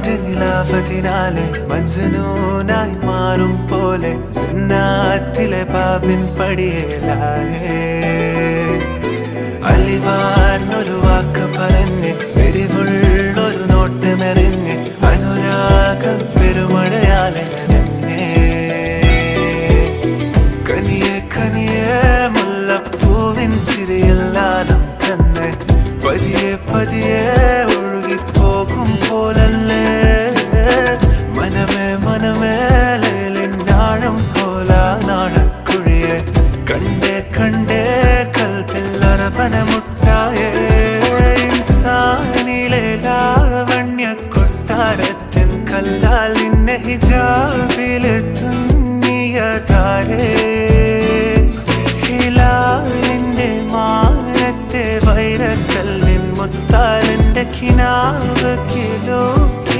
നിന്റെ നിലാവതിനാലെ മജ്നൂനായി മാറും പോലെ ജന്നാത്തിലെ ബാബിൻ പടിയേലായേ അലിവാർന്നൊരു വാക്ക് പറഞ്ഞ് എരിവുള്ളൊരു നോട്ടമെറിഞ്ഞ് അനുരാഗ പെരുമഴയാലെ നനഞ്ഞേ കനിയെ കനിയെ മുല്ലപ്പൂവിൻ ചിരിയെല്ലാലും തന്നെ പതിയെ പതിയെ ഒഴുകിപ്പോകും പോലല്ലേ മനമേ മനമേ ലേലിനാഴം പോല നാണക്കുഴിയെ കണ്ടേ കണ്ടേ കൽപ്പില്ലറപനമുട്ടായേ ഇൻസാനിലെ ലാവണ്യ കൊട്ടാരത്തിൻ കല്ലാൽ നിന്നെ ഹിജാബിലെ തുന്നിയ താരേ ഹിലാലിന്റെ മാനത്തെ വൈരക്കല്ലിൻ മുത്താലിന്റെ കിനാവ് കിലോ